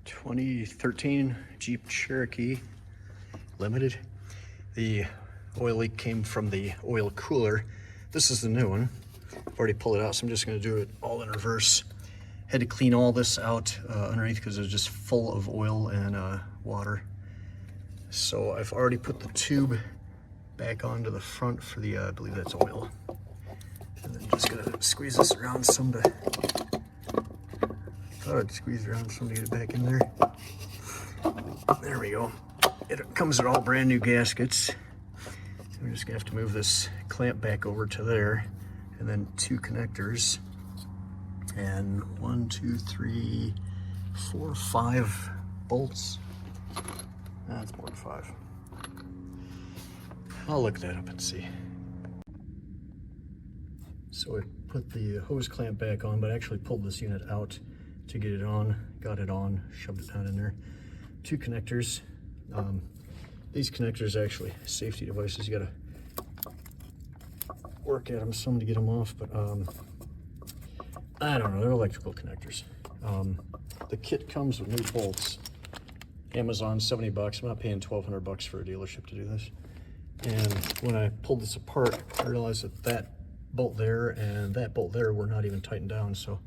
2013 Jeep Cherokee Limited. The oil leak came from the oil cooler. This is the new one. I've already pulled it out, so I'm just going to do it all in reverse. Had to clean all this out underneath because it was just full of oil and water. So I've already put the tube back onto the front for the, I believe that's oil. And then just gonna squeeze this around some to, thought I'd squeeze around some to get it back in there. There we go. It comes with all brand new gaskets. We're just gonna have to move this clamp back over to there, and then 2 connectors, and 1, 2, 3, 4, 5 bolts. That's more than 5. I'll look that up and see. So I put the hose clamp back on, but I actually pulled this unit out to get it on, got it on, shoved it down in there. 2 connectors. These connectors are actually safety devices. You gotta work at them some to get them off, but I don't know, they're electrical connectors. The kit comes with new bolts. Amazon, 70 bucks. I'm not paying 1,200 bucks for a dealership to do this. And when I pulled this apart, I realized that that bolt there and that bolt there were not even tightened down, so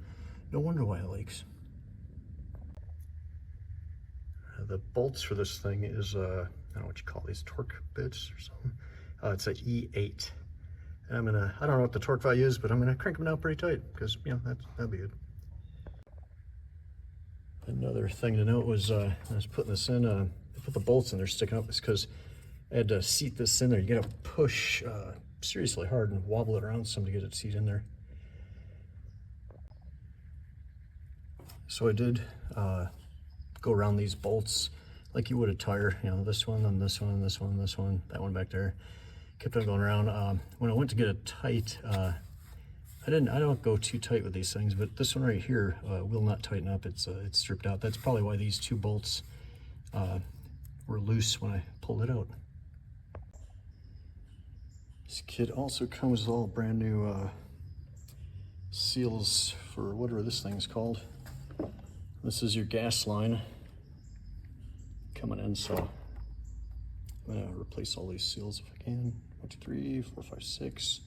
no wonder why it leaks. The bolts for this thing is, I don't know what you call these, torque bits or something. It's an E8. And I don't know what the torque value is, but I'm gonna crank them down pretty tight because, you know, that'd be good. Another thing to note was, I was putting this in, I put the bolts in there sticking up, is because I had to seat this in there. You gotta push seriously hard and wobble it around some to get it seat in there. So I did go around these bolts like you would a tire, you know, this one and this one and this one and this one, that one back there. Kept on going around. When I went to get it tight, I don't go too tight with these things, but this one right here will not tighten up. It's stripped out. That's probably why these 2 bolts were loose when I pulled it out. This kit also comes with all brand new seals for whatever this thing's called. This is your gas line coming in, so I'm gonna replace all these seals if I can. 1, 2, 3, 4, 5, 6.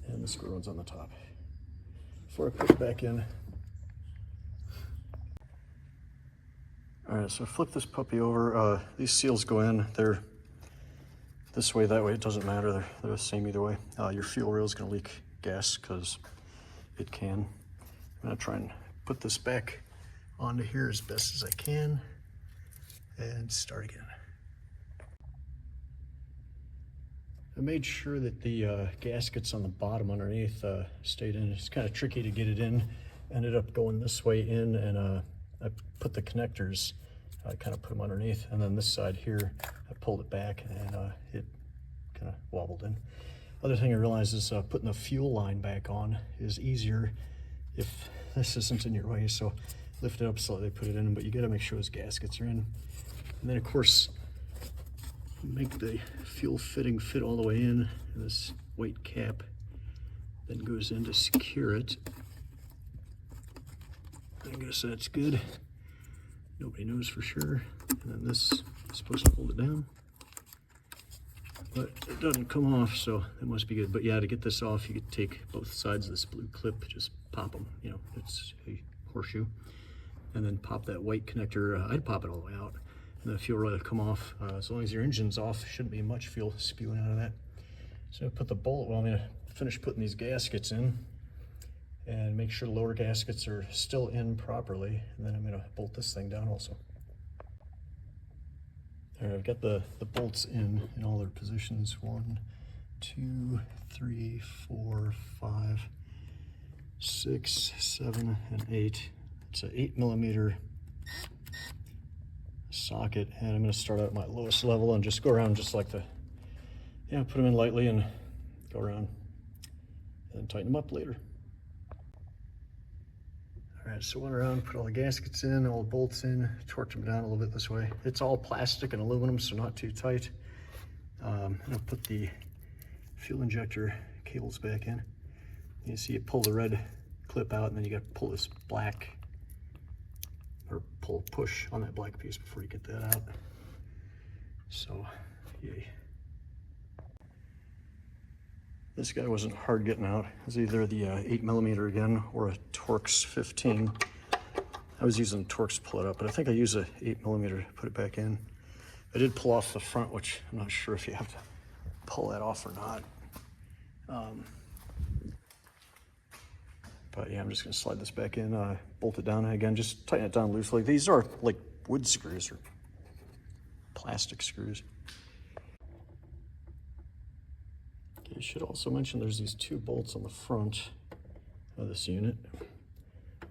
And the screw one's on the top. Before I put it back in. All right, so I flip this puppy over. These seals go in. They're this way, that way, it doesn't matter. They're the same either way. Your fuel rail is gonna leak gas because it can. I'm gonna try and put this back onto here as best as I can and start again. I made sure that the gaskets on the bottom underneath stayed in. It's kind of tricky to get it in. Ended up going this way in, and I put the connectors, I kind of put them underneath, and then this side here, I pulled it back and it kind of wobbled in. Other thing I realized is putting the fuel line back on is easier if this isn't in your way. So lift it up slightly, put it in, but you got to make sure those gaskets are in. And then of course, make the fuel fitting fit all the way in, and this white cap then goes in to secure it. I guess that's good. Nobody knows for sure. And then this is supposed to hold it down, but it doesn't come off, so that must be good. But yeah, to get this off, you could take both sides of this blue clip, just pop them, you know, it's a horseshoe, and then pop that white connector. I'd pop it all the way out, and the fuel rail will come off. As long as your engine's off, shouldn't be much fuel spewing out of that. So I put the bolt, well, I'm gonna finish putting these gaskets in and make sure the lower gaskets are still in properly, and then I'm gonna bolt this thing down also. All right, I've got the bolts in all their positions. 1, 2, 3, 4, 5, 6, 7, and 8. It's an 8mm socket, and I'm gonna start out at my lowest level and just go around just like put them in lightly and go around and tighten them up later. All right, so went around, put all the gaskets in, all the bolts in, torqued them down a little bit this way. It's all plastic and aluminum, so not too tight. I'm gonna put the fuel injector cables back in. You see it pull the red clip out, and then you got to pull this black, or push on that black piece before you get that out. So, yay. This guy wasn't hard getting out. It was either the 8mm again or a Torx 15. I was using Torx to pull it up, but I think I use a 8mm to put it back in. I did pull off the front, which I'm not sure if you have to pull that off or not. But yeah, I'm just gonna slide this back in, bolt it down, and again, just tighten it down loosely. These are like wood screws or plastic screws. You should also mention there's these 2 bolts on the front of this unit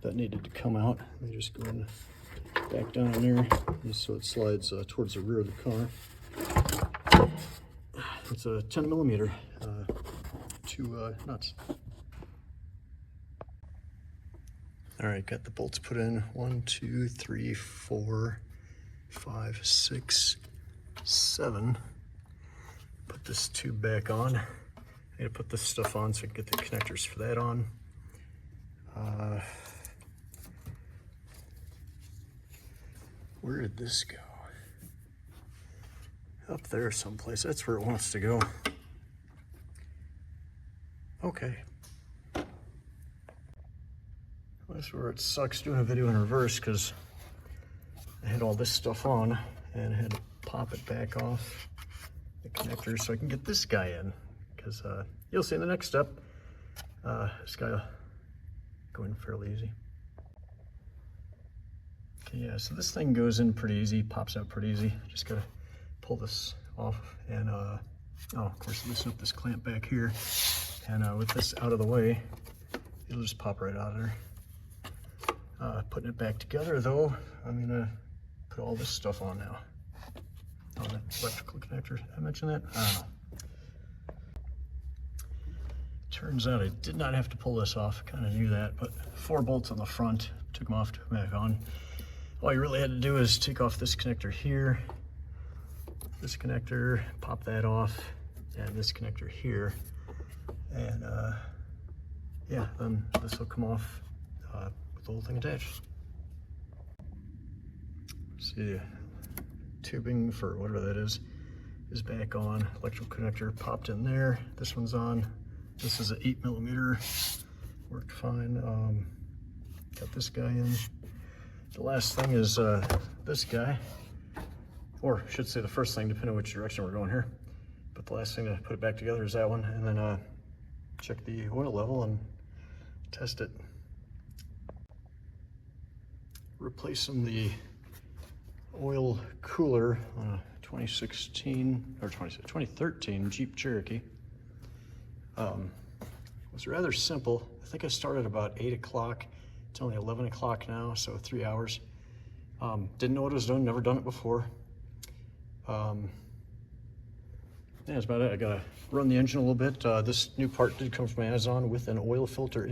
that needed to come out. They just go in back down in there, so it slides towards the rear of the car. It's a 10mm, 2 nuts. All right, got the bolts put in. 1, 2, 3, 4, 5, 6, 7. Put this tube back on. I gotta put this stuff on so I can get the connectors for that on. Where did this go? Up there someplace. That's where it wants to go. Okay. That's where it sucks doing a video in reverse, because I had all this stuff on and I had to pop it back off the connector so I can get this guy in, because you'll see in the next step, this guy will go in fairly easy. Okay, yeah, so this thing goes in pretty easy, pops out pretty easy. Just gotta pull this off and, oh, of course, loosen up this clamp back here. And with this out of the way, it'll just pop right out of there. Putting it back together though, I'm gonna put all this stuff on now. Oh, that electrical connector, I mentioned that? I don't know. Turns out I did not have to pull this off, kind of knew that, but 4 bolts on the front, took them off, took them back on. All you really had to do is take off this connector here, this connector, pop that off, and this connector here. And yeah, then this will come off with the whole thing attached. See, the tubing for whatever that is back on. Electrical connector popped in there. This one's on. This is an 8mm. Worked fine. Got this guy in. The last thing is this guy, or I should say the first thing, depending on which direction we're going here. But the last thing to put it back together is that one, and then check the oil level and test it. Replacing the oil cooler on a 2013 Jeep Cherokee. It was rather simple. I think I started about 8 o'clock. It's only 11 o'clock now, so 3 hours. Didn't know what I was doing, never done it before. Yeah, that's about it. I gotta run the engine a little bit. This new part did come from Amazon with an oil filter in